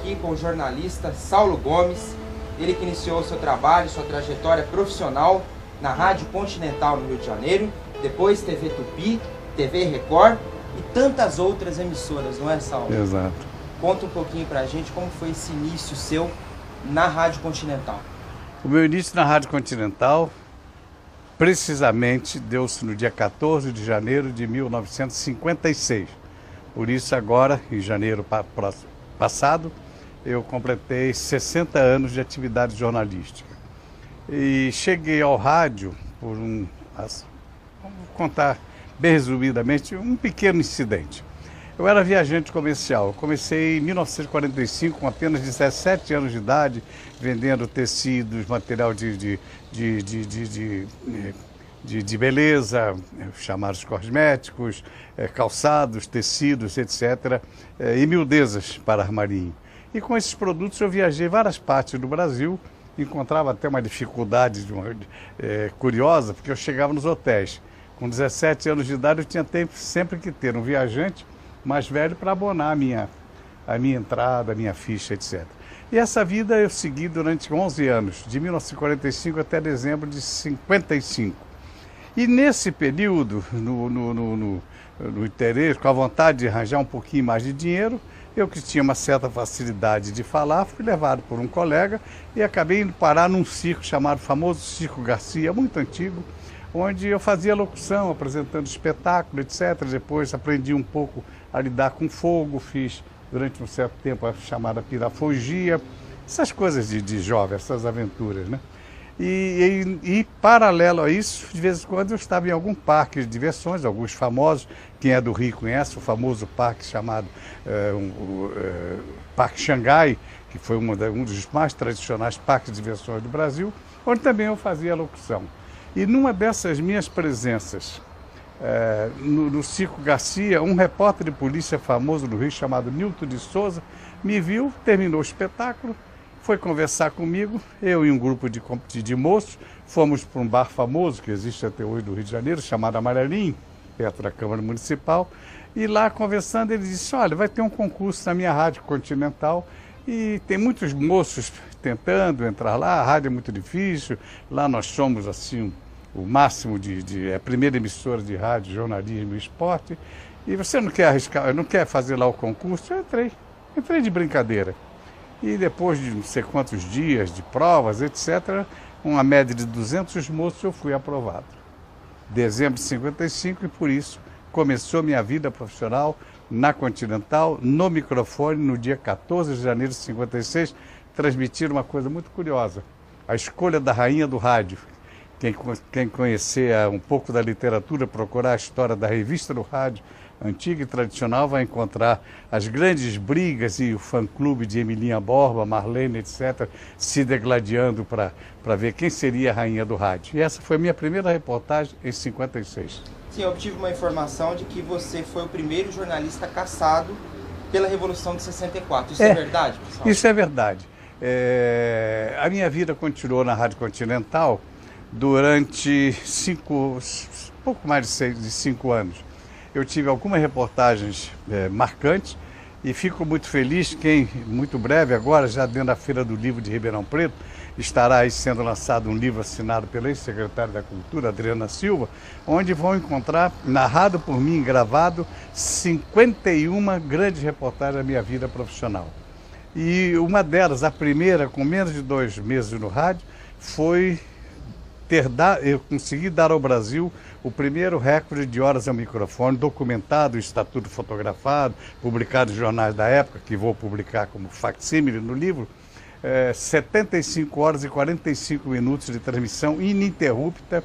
aqui com o jornalista Saulo Gomes, ele que iniciou seu trabalho, sua trajetória profissional na Rádio Continental no Rio de Janeiro, depois TV Tupi, TV Record e tantas outras emissoras, não é, Saulo? Exato. Conta um pouquinho pra gente como foi esse início seu na Rádio Continental. O meu início na Rádio Continental, precisamente, deu-se no dia 14 de janeiro de 1956. Por isso agora, em janeiro passado, eu completei 60 anos de atividade jornalística. E cheguei ao rádio por vamos contar bem resumidamente, um pequeno incidente. Eu era viajante comercial. Eu comecei em 1945, com apenas 17 anos de idade, vendendo tecidos, material de beleza, chamados cosméticos, calçados, tecidos, etc., e miudezas para armarinho. E com esses produtos eu viajei várias partes do Brasil, encontrava até uma dificuldade curiosa, porque eu chegava nos hotéis. Com 17 anos de idade eu tinha sempre que ter um viajante mais velho para abonar a minha entrada, a minha ficha, etc. E essa vida eu segui durante 11 anos, de 1945 até dezembro de 55. E nesse período, no interesse, com a vontade de arranjar um pouquinho mais de dinheiro, eu que tinha uma certa facilidade de falar, fui levado por um colega e acabei indo parar num circo chamado famoso Circo Garcia, muito antigo, onde eu fazia locução, apresentando espetáculo, etc. Depois aprendi um pouco a lidar com fogo, fiz durante um certo tempo a chamada pirafogia, essas coisas de jovem, essas aventuras, né? E paralelo a isso, de vez em quando eu estava em algum parque de diversões, alguns famosos, quem é do Rio conhece o famoso parque chamado Parque Xangai, que foi um dos mais tradicionais parques de diversões do Brasil, onde também eu fazia locução. E numa dessas minhas presenças no Circo Garcia, um repórter de polícia famoso do Rio, chamado Nilton de Souza, me viu, terminou o espetáculo, foi conversar comigo, eu e um grupo de moços, fomos para um bar famoso, que existe até hoje no Rio de Janeiro, chamado Amarelinho, perto da Câmara Municipal, e lá conversando ele disse, olha, vai ter um concurso na minha Rádio Continental, e tem muitos moços tentando entrar lá, a rádio é muito difícil, lá nós somos assim o máximo a primeira emissora de rádio, jornalismo e esporte, e você não quer arriscar, não quer fazer lá o concurso? Eu entrei de brincadeira. E depois de não sei quantos dias de provas, etc., uma média de 200 moços, eu fui aprovado. Dezembro de 55, e por isso começou minha vida profissional na Continental, no microfone, no dia 14 de janeiro de 56, transmitir uma coisa muito curiosa, a escolha da rainha do rádio. Quem conhecer um pouco da literatura, procurar a história da revista do rádio, antiga e tradicional, vai encontrar as grandes brigas e o fã-clube de Emilinha Borba, Marlene, etc., se degladiando para ver quem seria a rainha do rádio. E essa foi a minha primeira reportagem em 56. Sim, eu obtive uma informação de que você foi o primeiro jornalista cassado pela Revolução de 64. Isso é verdade, pessoal? Isso é verdade. A minha vida continuou na Rádio Continental durante pouco mais de 5 anos. Eu tive algumas reportagens marcantes e fico muito feliz que, muito breve agora, já dentro da Feira do Livro de Ribeirão Preto, estará aí sendo lançado um livro assinado pela ex-secretária da Cultura, Adriana Silva, onde vão encontrar, narrado por mim, gravado, 51 grandes reportagens da minha vida profissional. E uma delas, a primeira, com menos de 2 meses no rádio, foi eu consegui dar ao Brasil o primeiro recorde de horas ao microfone, documentado, estatuto fotografado, publicado em jornais da época, que vou publicar como facsímile no livro, 75 horas e 45 minutos de transmissão ininterrupta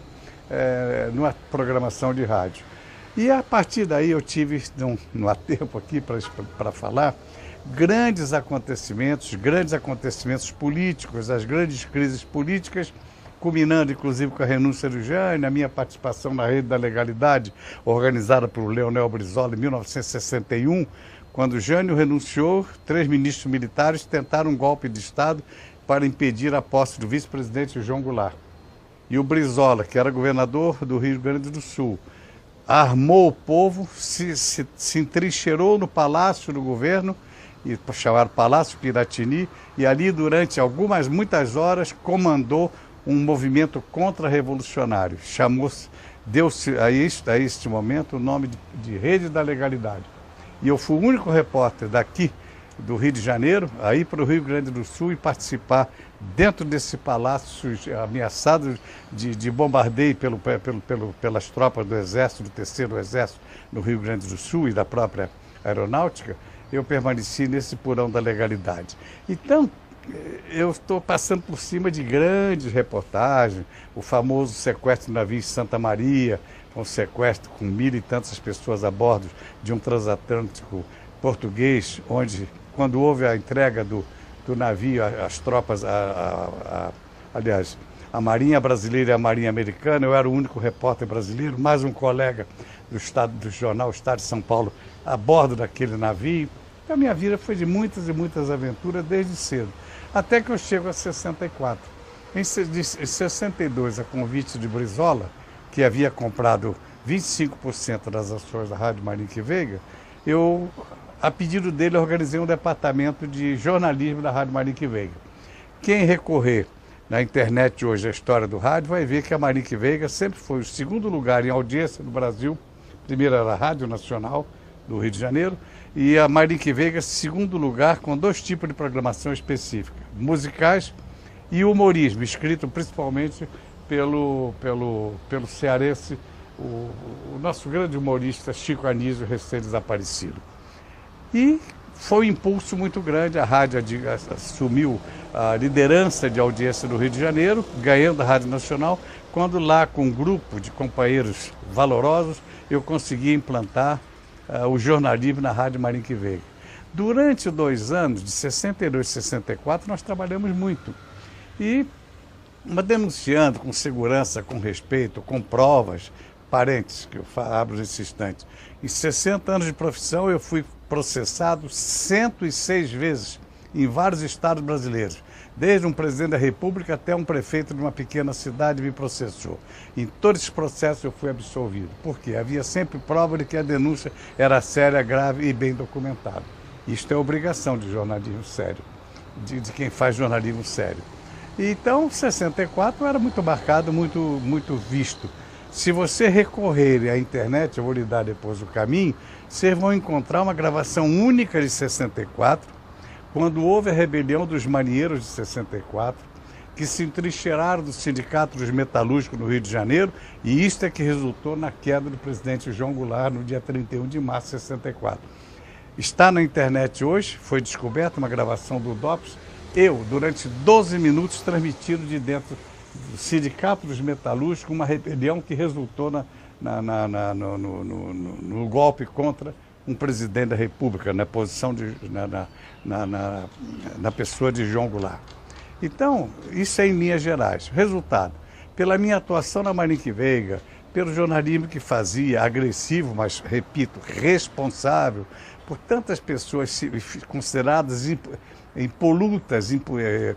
numa programação de rádio. E a partir daí eu tive, não há tempo aqui para falar, grandes acontecimentos políticos, as grandes crises políticas, culminando inclusive com a renúncia do Jânio, a minha participação na Rede da Legalidade, organizada por Leonel Brizola em 1961, quando Jânio renunciou, 3 ministros militares tentaram um golpe de Estado para impedir a posse do vice-presidente João Goulart. E o Brizola, que era governador do Rio Grande do Sul, armou o povo, se entrincheirou no palácio do governo e chamado Palácio Piratini, e ali durante muitas horas comandou um movimento contra-revolucionário. Deu-se a este momento o nome de Rede da Legalidade. E eu fui o único repórter daqui do Rio de Janeiro a ir para o Rio Grande do Sul e participar dentro desse palácio ameaçado de bombardeio pelas tropas do Exército, do Terceiro Exército no Rio Grande do Sul e da própria aeronáutica. Eu permaneci nesse porão da legalidade. Então, eu estou passando por cima de grandes reportagens, o famoso sequestro do navio em Santa Maria, um sequestro com 1.000 e tantas pessoas a bordo de um transatlântico português, onde, quando houve a entrega do navio, as tropas, aliás, a Marinha Brasileira e a Marinha Americana, eu era o único repórter brasileiro, mais um colega do jornal Estado de São Paulo a bordo daquele navio. A minha vida foi de muitas e muitas aventuras desde cedo, até que eu chego a 64. Em 62, a convite de Brizola, que havia comprado 25% das ações da Rádio Marinique Veiga, eu, a pedido dele, organizei um departamento de jornalismo da Rádio Marinique Veiga. Quem recorrer na internet hoje à história do rádio vai ver que a Marinique Veiga sempre foi o segundo lugar em audiência do Brasil. Primeiro era a Rádio Nacional do Rio de Janeiro, e a Marinique Veiga, segundo lugar, com 2 tipos de programação específica, musicais e humorismo, escrito principalmente pelo cearense, o nosso grande humorista Chico Anísio, recém-desaparecido. E foi um impulso muito grande, a rádio assumiu a liderança de audiência do Rio de Janeiro, ganhando a Rádio Nacional, quando lá, com um grupo de companheiros valorosos, eu consegui implantar o jornalismo na Rádio Marinique Veiga. Durante 2 anos, de 62 a 64, nós trabalhamos muito. E denunciando com segurança, com respeito, com provas, parênteses, que eu abro nesse instante. Em 60 anos de profissão, eu fui processado 106 vezes em vários estados brasileiros. Desde um presidente da República até um prefeito de uma pequena cidade me processou. Em todos esses processos eu fui absolvido. Por quê? Havia sempre prova de que a denúncia era séria, grave e bem documentada. Isto é obrigação de jornalismo sério, de quem faz jornalismo sério. Então, 64 era muito marcado, muito visto. Se você recorrer à internet, eu vou lhe dar depois o caminho, vocês vão encontrar uma gravação única de 64, quando houve a rebelião dos marinheiros de 64, que se entrincheiraram do Sindicato dos Metalúrgicos no Rio de Janeiro, e isto é que resultou na queda do presidente João Goulart no dia 31 de março de 64. Está na internet hoje, foi descoberta uma gravação do DOPS, eu, durante 12 minutos, transmitido de dentro do Sindicato dos Metalúrgicos, uma rebelião que resultou no golpe contra um presidente da República, na posição na pessoa de João Goulart. Então, isso é em linhas gerais. Resultado, pela minha atuação na Marinique Veiga, pelo jornalismo que fazia, agressivo, mas, repito, responsável, por tantas pessoas consideradas impolutas,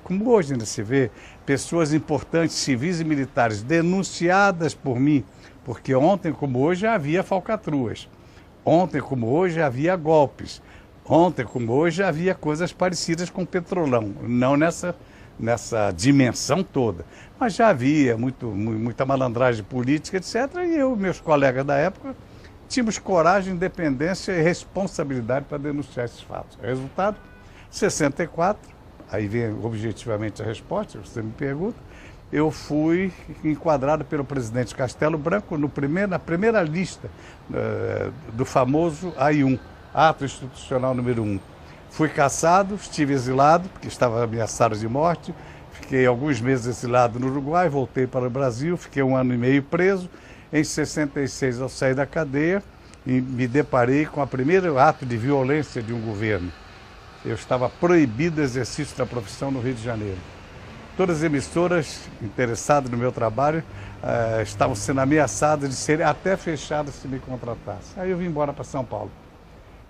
como hoje ainda se vê, pessoas importantes, civis e militares, denunciadas por mim, porque ontem, como hoje, havia falcatruas. Ontem, como hoje, havia golpes. Ontem, como hoje, havia coisas parecidas com o Petrolão. Não nessa dimensão toda. Mas já havia muita malandragem política, etc. E eu, meus colegas da época, tínhamos coragem, independência e responsabilidade para denunciar esses fatos. Resultado, 64, aí vem objetivamente a resposta, você me pergunta, eu fui enquadrado pelo presidente Castelo Branco na primeira lista do famoso AI1, Ato Institucional número 1. Fui cassado, estive exilado, porque estava ameaçado de morte, fiquei alguns meses exilado no Uruguai, voltei para o Brasil, fiquei 1 ano e meio preso. Em 66 eu saí da cadeia e me deparei com o primeiro ato de violência de um governo. Eu estava proibido do exercício da profissão no Rio de Janeiro. Todas as emissoras interessadas no meu trabalho estavam sendo ameaçadas de serem até fechadas se me contratassem. Aí eu vim embora para São Paulo.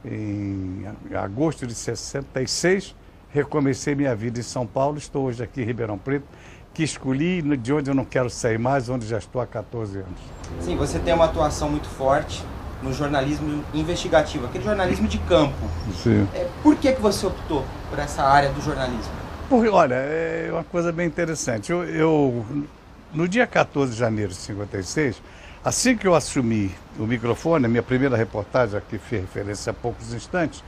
Em agosto de 66, recomecei minha vida em São Paulo. Estou hoje aqui em Ribeirão Preto, que escolhi de onde eu não quero sair mais, onde já estou há 14 anos. Sim, você tem uma atuação muito forte no jornalismo investigativo, aquele jornalismo de campo. Sim. Por que você optou por essa área do jornalismo? Porque, olha, é uma coisa bem interessante. No dia 14 de janeiro de 56, assim que eu assumi o microfone, a minha primeira reportagem, a que fiz referência há poucos instantes,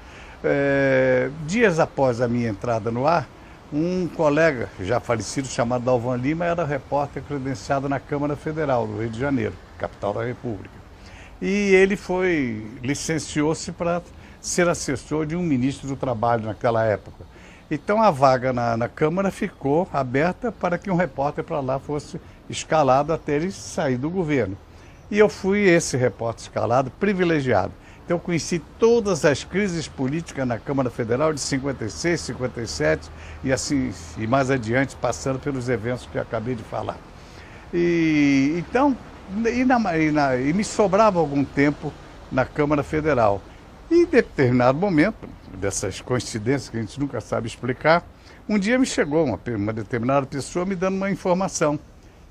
dias após a minha entrada no ar, um colega já falecido chamado Dalvan Lima era repórter credenciado na Câmara Federal do Rio de Janeiro, capital da República. E ele licenciou-se para ser assessor de um ministro do Trabalho naquela época. Então a vaga na Câmara ficou aberta para que um repórter para lá fosse escalado até ele sair do governo. E eu fui esse repórter escalado, privilegiado. Então eu conheci todas as crises políticas na Câmara Federal de 56, 57 e assim e mais adiante, passando pelos eventos que eu acabei de falar. E me sobrava algum tempo na Câmara Federal. E em determinado momento, dessas coincidências que a gente nunca sabe explicar, um dia me chegou uma determinada pessoa me dando uma informação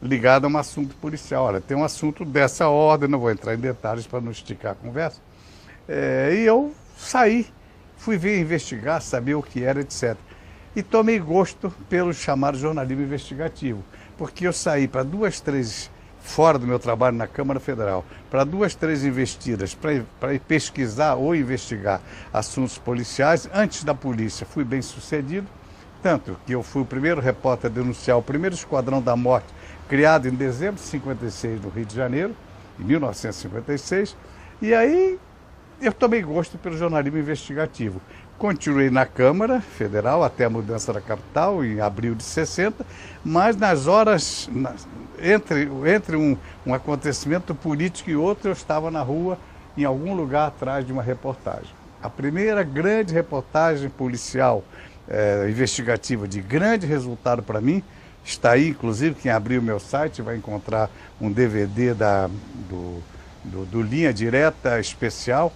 ligada a um assunto policial. Olha, tem um assunto dessa ordem, não vou entrar em detalhes para não esticar a conversa. E eu saí, fui ver, investigar, saber o que era, etc. E tomei gosto pelo chamado jornalismo investigativo, porque eu saí para 2, 3, fora do meu trabalho na Câmara Federal, para 2, 3 investidas, para ir pesquisar ou investigar assuntos policiais. Antes da polícia fui bem sucedido, tanto que eu fui o primeiro repórter a denunciar o primeiro Esquadrão da Morte, criado em dezembro de 56 no Rio de Janeiro, em 1956, e aí eu tomei gosto pelo jornalismo investigativo. Continuei na Câmara Federal até a mudança da capital, em abril de 60, mas nas horas, entre um acontecimento político e outro, eu estava na rua, em algum lugar atrás de uma reportagem. A primeira grande reportagem policial investigativa de grande resultado para mim, está aí, inclusive, quem abrir o meu site vai encontrar um DVD do Linha Direta Especial,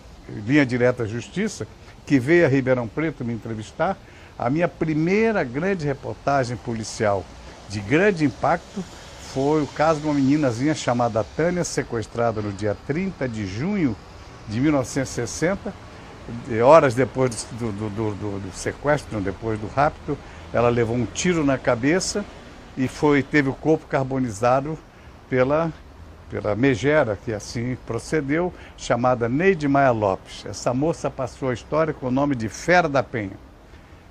Linha Direta Justiça, que veio a Ribeirão Preto me entrevistar. A minha primeira grande reportagem policial de grande impacto foi o caso de uma meninazinha chamada Tânia, sequestrada no dia 30 de junho de 1960. Horas depois do sequestro, depois do rapto, ela levou um tiro na cabeça e teve o corpo carbonizado pela megera, que assim procedeu, chamada Neide Maia Lopes. Essa moça passou a história com o nome de Fera da Penha.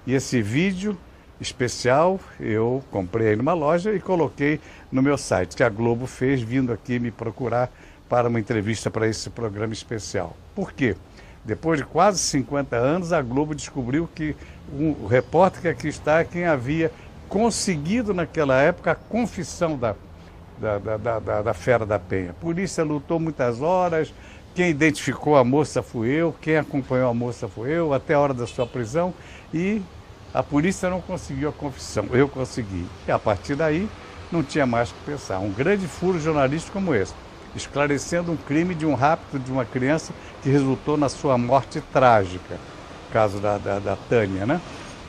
E esse vídeo especial eu comprei numa loja e coloquei no meu site, que a Globo fez vindo aqui me procurar para uma entrevista para esse programa especial. Por quê? Depois de quase 50 anos, a Globo descobriu que o repórter que aqui está é quem havia conseguido naquela época a confissão da Fera da Penha. A polícia lutou muitas horas, quem identificou a moça fui eu, quem acompanhou a moça fui eu, até a hora da sua prisão, e a polícia não conseguiu a confissão, eu consegui. E a partir daí não tinha mais o que pensar. Um grande furo jornalístico como esse, esclarecendo um crime de um rapto de uma criança que resultou na sua morte trágica, o caso da Tânia, né?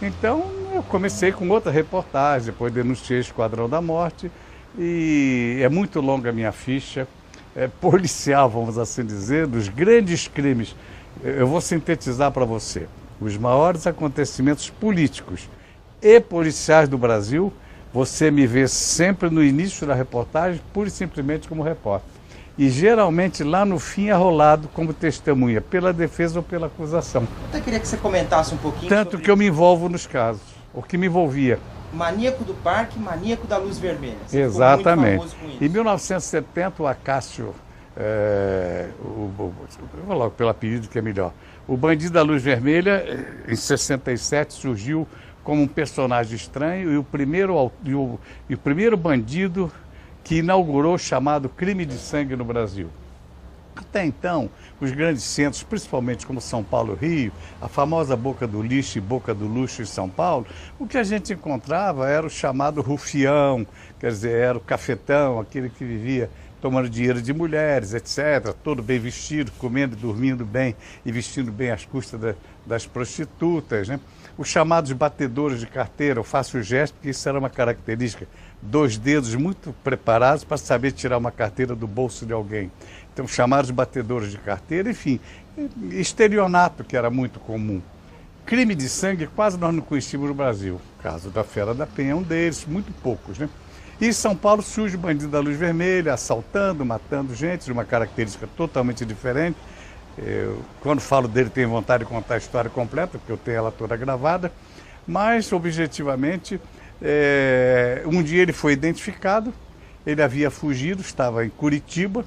Então eu comecei com outra reportagem, depois denunciei Esquadrão da Morte, e é muito longa a minha ficha, policial, vamos assim dizer, dos grandes crimes. Eu vou sintetizar para você. Os maiores acontecimentos políticos e policiais do Brasil, você me vê sempre no início da reportagem, pura e simplesmente como repórter. E geralmente lá no fim arrolado como testemunha, pela defesa ou pela acusação. Eu até queria que você comentasse um pouquinho Tanto que eu me envolvo nos casos, o que me envolvia. Maníaco do Parque, Maníaco da Luz Vermelha. Você Exatamente. ficou muito famoso com isso. Em 1970, o Acácio, eu vou logo pelo apelido que é melhor, o Bandido da Luz Vermelha, em 67, surgiu como um personagem estranho e o primeiro bandido que inaugurou o chamado crime de sangue no Brasil. Até então, os grandes centros, principalmente como São Paulo e Rio, a famosa Boca do Lixo e Boca do Luxo em São Paulo, o que a gente encontrava era o chamado rufião, quer dizer, era o cafetão, aquele que vivia tomando dinheiro de mulheres, etc., todo bem vestido, comendo e dormindo bem e vestindo bem às custas das prostitutas, né? Os chamados batedores de carteira, eu faço o gesto porque isso era uma característica, 2 dedos muito preparados para saber tirar uma carteira do bolso de alguém. Então, chamados batedores de carteira, enfim, estelionato, que era muito comum. Crime de sangue, quase nós não conhecíamos no Brasil. O caso da Fera da Penha é um deles, muito poucos, né? E em São Paulo surge o bandido da luz vermelha, assaltando, matando gente, de uma característica totalmente diferente. Quando falo dele, tenho vontade de contar a história completa, porque eu tenho ela toda gravada, mas, objetivamente, um dia ele foi identificado, ele havia fugido, estava em Curitiba,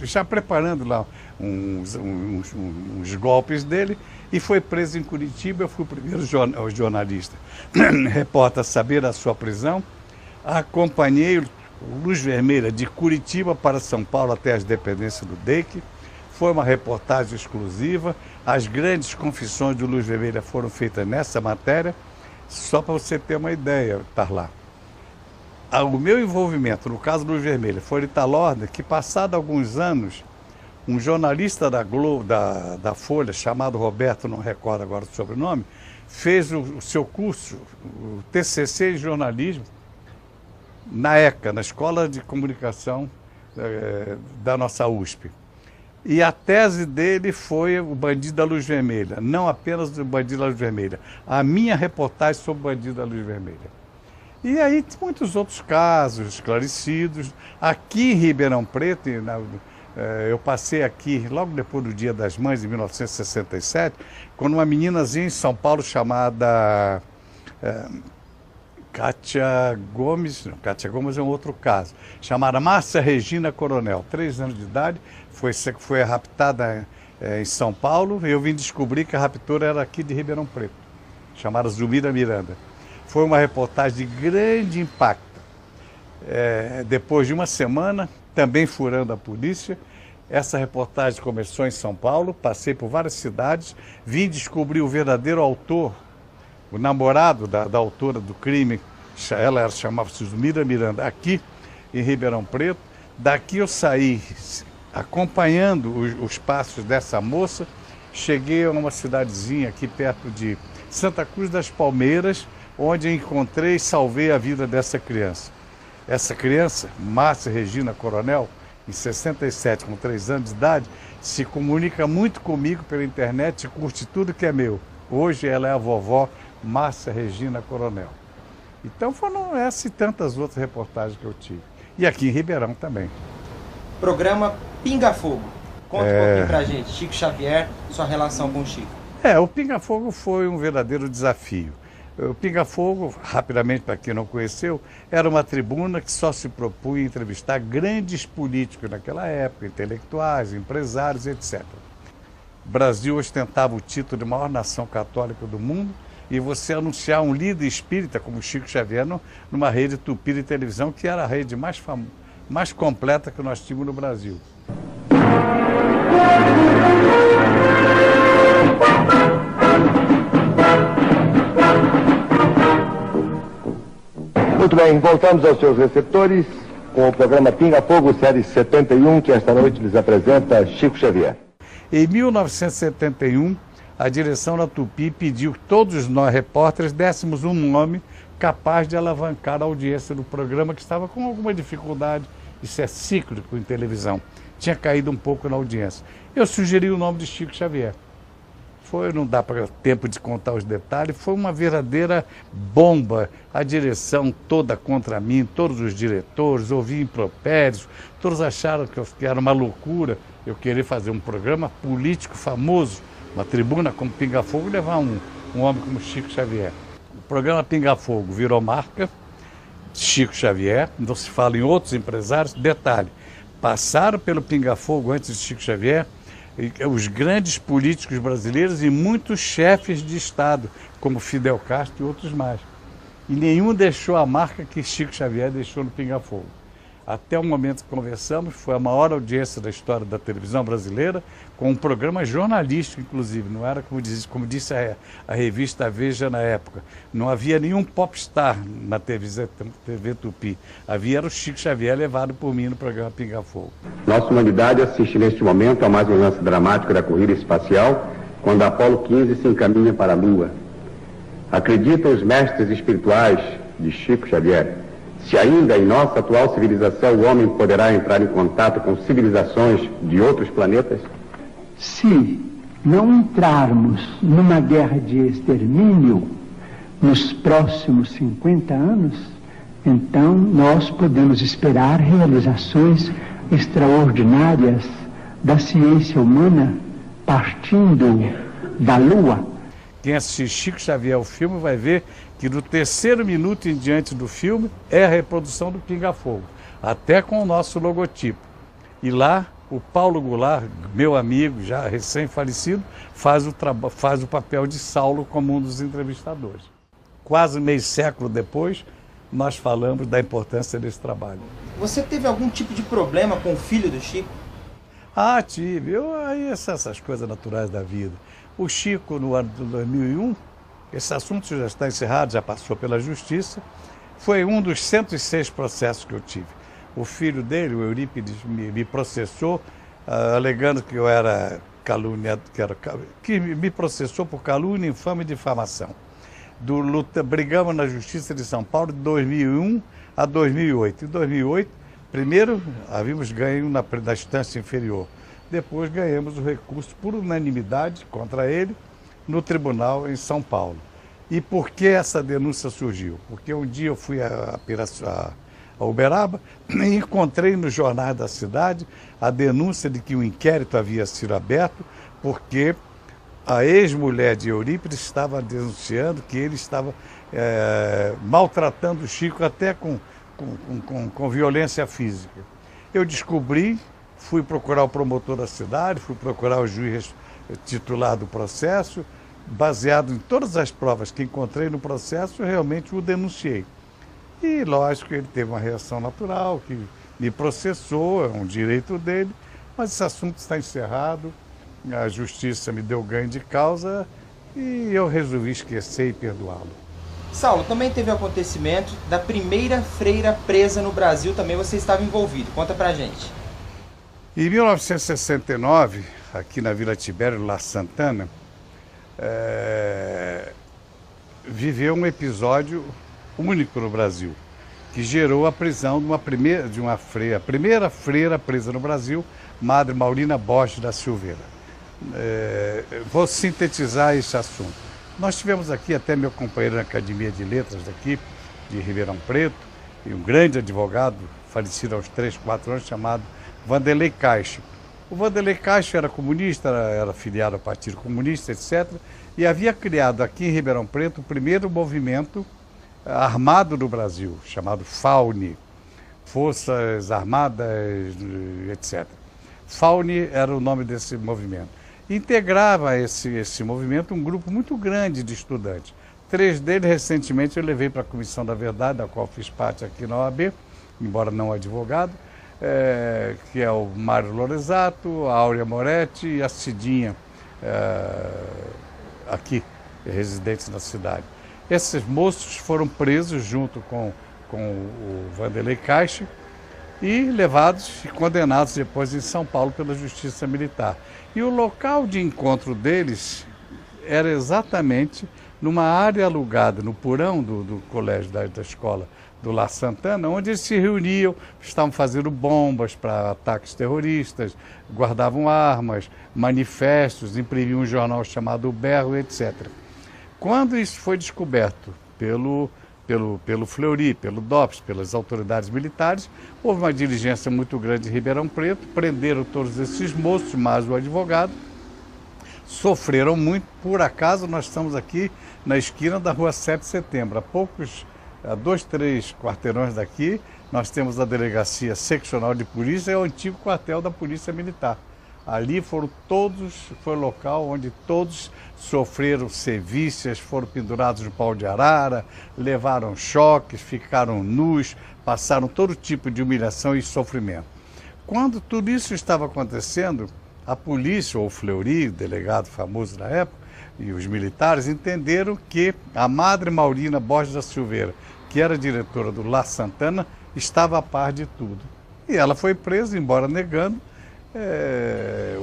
já preparando lá uns golpes dele, e foi preso em Curitiba. Eu fui o primeiro jornalista, repórter, a saber da sua prisão. Acompanhei Luz Vermelha de Curitiba para São Paulo até as dependências do DEIC. Foi uma reportagem exclusiva. As grandes confissões de Luz Vermelha foram feitas nessa matéria. Só para você ter uma ideia, Tarlá. O meu envolvimento no caso Luz Vermelha foi de tal ordem que, passado alguns anos, um jornalista da Folha, chamado Roberto, não recordo agora o sobrenome, fez o seu curso, o TCC em jornalismo, na ECA, na Escola de Comunicação da nossa USP. E a tese dele foi o Bandido da Luz Vermelha, não apenas o Bandido da Luz Vermelha, a minha reportagem sobre o Bandido da Luz Vermelha. E aí muitos outros casos esclarecidos. Aqui em Ribeirão Preto, eu passei aqui logo depois do Dia das Mães, em 1967, quando uma meninazinha em São Paulo chamada Cátia Gomes, não, Cátia Gomes é um outro caso, chamada Márcia Regina Coronel, 3 anos de idade, foi raptada em São Paulo, e eu vim descobrir que a raptora era aqui de Ribeirão Preto, chamada Zumira Miranda. Foi uma reportagem de grande impacto. Depois de uma semana, também furando a polícia, essa reportagem começou em São Paulo, passei por várias cidades, vim descobrir o verdadeiro autor, o namorado da autora do crime, ela chamava-se Zumira Miranda, aqui em Ribeirão Preto. Daqui eu saí acompanhando os passos dessa moça, cheguei a uma cidadezinha aqui perto de Santa Cruz das Palmeiras, onde encontrei e salvei a vida dessa criança. Essa criança, Márcia Regina Coronel, em 67, com 3 anos de idade, se comunica muito comigo pela internet e curte tudo que é meu. Hoje ela é a vovó Márcia Regina Coronel. Então foram essas e tantas outras reportagens que eu tive. E aqui em Ribeirão também. Programa Pinga Fogo. Conta um pouquinho pra gente, Chico Xavier, sua relação com o Chico. O Pinga Fogo foi um verdadeiro desafio. O Pinga Fogo, rapidamente para quem não conheceu, era uma tribuna que só se propunha entrevistar grandes políticos naquela época, intelectuais, empresários, etc. O Brasil ostentava o título de maior nação católica do mundo, e você anunciar um líder espírita como Chico Xavier numa rede Tupi de televisão, que era a rede mais completa que nós tínhamos no Brasil. Muito bem, voltamos aos seus receptores com o programa Pinga Fogo, série 71, que esta noite lhes apresenta Chico Xavier. Em 1971, a direção da Tupi pediu que todos nós, repórteres, dessemos um nome capaz de alavancar a audiência do programa, que estava com alguma dificuldade. Isso é cíclico em televisão. Tinha caído um pouco na audiência. Eu sugeri o nome de Chico Xavier. Não dá para tempo de contar os detalhes, foi uma verdadeira bomba. A direção toda contra mim, todos os diretores, ouvi impropérios, todos acharam que era uma loucura eu querer fazer um programa político famoso, uma tribuna como Pinga Fogo, levar um homem como Chico Xavier. O programa Pinga Fogo virou marca, Chico Xavier, não se fala em outros empresários. Detalhe, passaram pelo Pinga Fogo antes de Chico Xavier os grandes políticos brasileiros e muitos chefes de Estado, como Fidel Castro e outros mais. E nenhum deixou a marca que Chico Xavier deixou no Pinga Fogo. Até o momento que conversamos, foi a maior audiência da história da televisão brasileira, com um programa jornalístico, inclusive. Não era, como disse a revista Veja na época, não havia nenhum popstar na TV Tupi. Havia o Chico Xavier, levado por mim no programa Pinga Fogo. Nossa humanidade assiste neste momento a mais um lance dramático da corrida espacial, quando a Apolo 15 se encaminha para a Lua. Acreditam os mestres espirituais de Chico Xavier, se ainda em nossa atual civilização o homem poderá entrar em contato com civilizações de outros planetas? Se não entrarmos numa guerra de extermínio nos próximos 50 anos, então nós podemos esperar realizações extraordinárias da ciência humana partindo da Lua. Quem assistir Chico Xavier o filme vai ver que no terceiro minuto em diante do filme é a reprodução do Pinga Fogo, até com o nosso logotipo. E lá o Paulo Goulart, meu amigo, já recém-falecido, faz o papel de Saulo como um dos entrevistadores. Quase meio século depois, nós falamos da importância desse trabalho. Você teve algum tipo de problema com o filho do Chico? Ah, tive. Essas coisas naturais da vida. O Chico, no ano de 2001, esse assunto já está encerrado, já passou pela Justiça, foi um dos 106 processos que eu tive. O filho dele, o Eurípides, me processou, alegando que eu era caluniado, que me processou por calúnia, infame e difamação. Brigamos na Justiça de São Paulo de 2001 a 2008. Em 2008, primeiro havíamos ganho na instância inferior. Depois ganhamos o recurso por unanimidade contra ele no tribunal em São Paulo. E por que essa denúncia surgiu? Porque um dia eu fui a Uberaba e encontrei nos jornais da cidade a denúncia de que um inquérito havia sido aberto porque a ex-mulher de Eurípides estava denunciando que ele estava maltratando o Chico até com violência física. Eu descobri, fui procurar o promotor da cidade, fui procurar o juiz titular do processo, baseado em todas as provas que encontrei no processo, eu realmente o denunciei. E, lógico, ele teve uma reação natural, que me processou, é um direito dele, mas esse assunto está encerrado, a Justiça me deu ganho de causa e eu resolvi esquecer e perdoá-lo. Saulo, também teve o acontecimento da primeira freira presa no Brasil, também você estava envolvido. Conta pra gente. Em 1969, aqui na Vila Tibério, La Santana, viveu um episódio único no Brasil, que gerou a prisão de a primeira freira presa no Brasil, Madre Maurina Borges da Silveira. Vou sintetizar esse assunto. Nós tivemos aqui até meu companheiro na Academia de Letras daqui, de Ribeirão Preto, e um grande advogado, falecido aos 3, 4 anos, chamado Vanderlei Caixa. O Vanderlei Caixa era comunista, era filiado ao Partido Comunista, etc. E havia criado aqui em Ribeirão Preto o primeiro movimento armado no Brasil, chamado FAUNI, Forças Armadas, etc. FAUNI era o nome desse movimento. Integrava esse movimento um grupo muito grande de estudantes. 3 deles, recentemente, eu levei para a Comissão da Verdade, da qual fiz parte aqui na OAB, embora não advogado, que é o Mário Loresato, a Áurea Moretti e a Cidinha, aqui, residentes na cidade. Esses moços foram presos junto com o Vanderlei Caixa e levados e condenados depois em São Paulo pela Justiça Militar. E o local de encontro deles era exatamente numa área alugada, no porão do colégio da escola do La Santana, onde eles se reuniam, estavam fazendo bombas para ataques terroristas, guardavam armas, manifestos, imprimiam um jornal chamado O Berro, etc. Quando isso foi descoberto pelo Fleury, pelo DOPS, pelas autoridades militares, houve uma diligência muito grande em Ribeirão Preto, prenderam todos esses moços, mais o advogado, sofreram muito. Por acaso, nós estamos aqui na esquina da rua 7 de Setembro, a 2, 3 quarteirões daqui, nós temos a Delegacia Seccional de Polícia, é o antigo quartel da Polícia Militar. Ali foi o local onde todos sofreram sevícias, foram pendurados no pau de arara, levaram choques, ficaram nus, passaram todo tipo de humilhação e sofrimento. Quando tudo isso estava acontecendo, a polícia, ou o Fleury, delegado famoso na época, e os militares entenderam que a Madre Maurina Borges da Silveira, que era diretora do La Santana, estava a par de tudo. E ela foi presa, embora negando.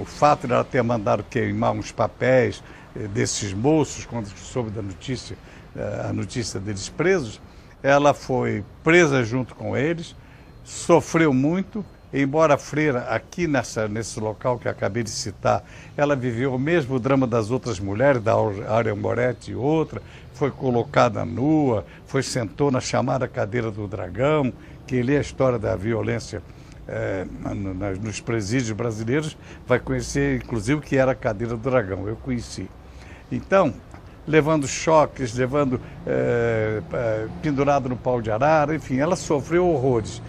O fato de ela ter mandado queimar uns papéis desses moços, quando soube da notícia, a notícia deles presos, ela foi presa junto com eles, sofreu muito, embora freira, aqui nesse local que eu acabei de citar, ela viveu o mesmo drama das outras mulheres, da Áurea Moretti e outra, foi colocada nua, sentou na chamada cadeira do dragão, quem lê a história da violência nos presídios brasileiros vai conhecer, inclusive, que era a cadeira do dragão, eu conheci. Então, levando choques, pendurado no pau de arara, enfim, ela sofreu horrores.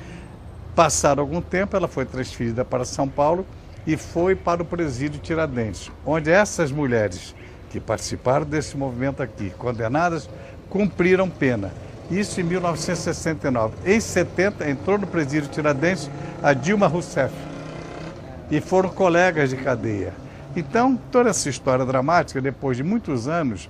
Passado algum tempo, ela foi transferida para São Paulo e foi para o presídio Tiradentes, onde essas mulheres que participaram desse movimento aqui, condenadas, cumpriram pena. Isso em 1969. Em 70, entrou no presídio Tiradentes a Dilma Rousseff. E foram colegas de cadeia. Então, toda essa história dramática, depois de muitos anos,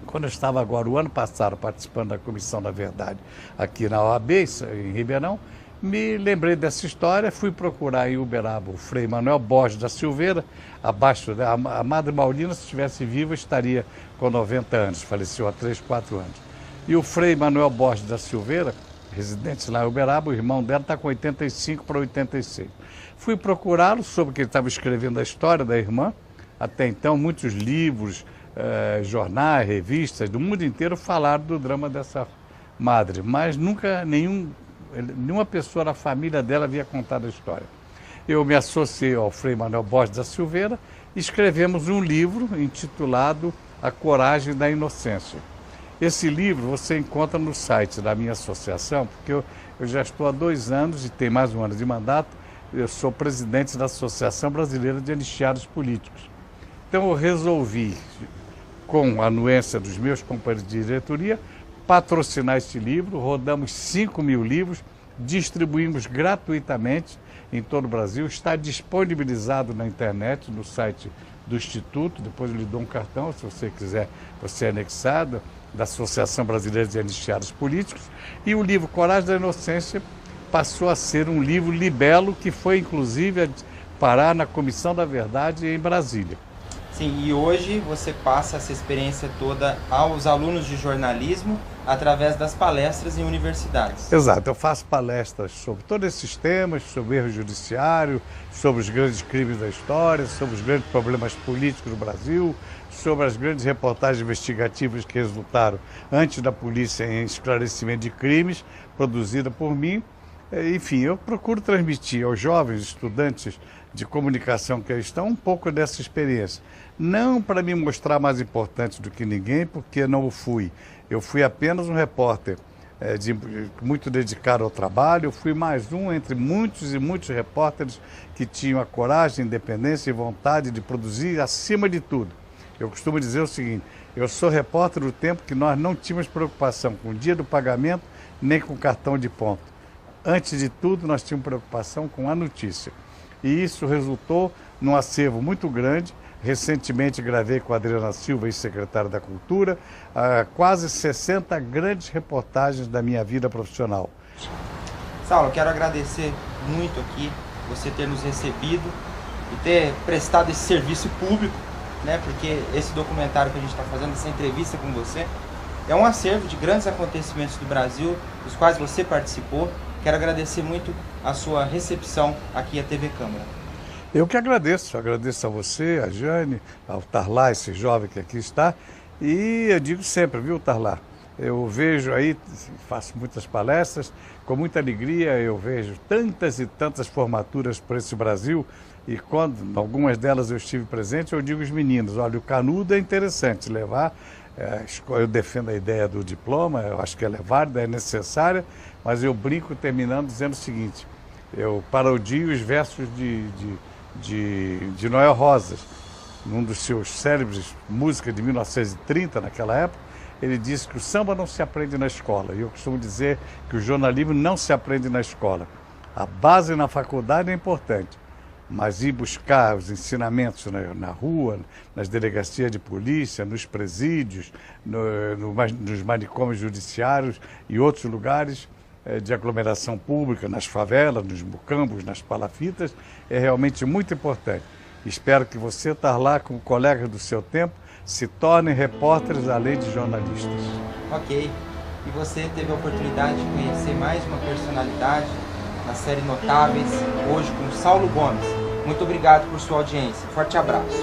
quando eu estava agora, o ano passado, participando da Comissão da Verdade aqui na OAB, em Ribeirão, me lembrei dessa história, fui procurar em Uberaba o Frei Manuel Borges da Silveira, abaixo da a Madre Maurina, se estivesse viva, estaria com 90 anos, faleceu há 3, 4 anos. E o Frei Manuel Borges da Silveira, residente lá em Uberaba, o irmão dela está com 85 para 86. Fui procurá-lo, soube que ele estava escrevendo a história da irmã, até então muitos livros, jornais, revistas do mundo inteiro falaram do drama dessa madre, mas nunca nenhuma pessoa da família dela havia contado a história. Eu me associei ao Frei Manuel Borges da Silveira e escrevemos um livro intitulado A Coragem da Inocência. Esse livro você encontra no site da minha associação, porque eu já estou há 2 anos e tenho mais 1 ano de mandato, eu sou presidente da Associação Brasileira de Anistiados Políticos. Então eu resolvi, com a anuência dos meus companheiros de diretoria, patrocinar este livro, rodamos 5.000 livros, distribuímos gratuitamente em todo o Brasil, está disponibilizado na internet, no site do Instituto, depois eu lhe dou um cartão, se você quiser, você é anexado, da Associação Brasileira de Anistiados Políticos, e o livro Coragem da Inocência passou a ser um livro libelo que foi, inclusive, parar na Comissão da Verdade em Brasília. Sim, e hoje você passa essa experiência toda aos alunos de jornalismo através das palestras em universidades. Exato, eu faço palestras sobre todos esses temas, sobre o erro judiciário, sobre os grandes crimes da história, sobre os grandes problemas políticos do Brasil, sobre as grandes reportagens investigativas que resultaram antes da polícia em esclarecimento de crimes, produzida por mim. Enfim, eu procuro transmitir aos jovens estudantes de comunicação que estão um pouco dessa experiência. Não para me mostrar mais importante do que ninguém, porque não o fui. Eu fui apenas um repórter muito dedicado ao trabalho, eu fui mais um entre muitos e muitos repórteres que tinham a coragem, independência e vontade de produzir acima de tudo. Eu costumo dizer o seguinte, eu sou repórter do tempo que nós não tínhamos preocupação com o dia do pagamento, nem com o cartão de ponto. Antes de tudo, nós tínhamos preocupação com a notícia. E isso resultou num acervo muito grande. Recentemente gravei com a Adriana Silva, ex-secretária da Cultura, quase 60 grandes reportagens da minha vida profissional. Saulo, eu quero agradecer muito aqui você ter nos recebido e ter prestado esse serviço público, né? Porque esse documentário que a gente está fazendo, essa entrevista com você, é um acervo de grandes acontecimentos do Brasil, dos quais você participou. Quero agradecer muito a sua recepção aqui à TV Câmara. Eu que agradeço a você, a Jane, ao Tarlá, esse jovem que aqui está, e eu digo sempre, viu, Tarlá, eu vejo aí, faço muitas palestras, com muita alegria eu vejo tantas e tantas formaturas por esse Brasil, e quando algumas delas eu estive presente, eu digo aos meninos, olha, o canudo é interessante levar, eu defendo a ideia do diploma, eu acho que ela é válida, é necessária, mas eu brinco terminando dizendo o seguinte, eu parodio os versos de Noel Rosas, num dos seus célebres músicas de 1930, naquela época, ele disse que o samba não se aprende na escola. E eu costumo dizer que o jornalismo não se aprende na escola. A base na faculdade é importante, mas ir buscar os ensinamentos na rua, nas delegacias de polícia, nos presídios, nos manicômios judiciários e outros lugares de aglomeração pública, nas favelas, nos mucambos, nas palafitas, é realmente muito importante. Espero que você, estar lá com colegas do seu tempo, se tornem repórteres além de jornalistas. Ok. E você teve a oportunidade de conhecer mais uma personalidade na série Notáveis, hoje com Saulo Gomes. Muito obrigado por sua audiência. Forte abraço.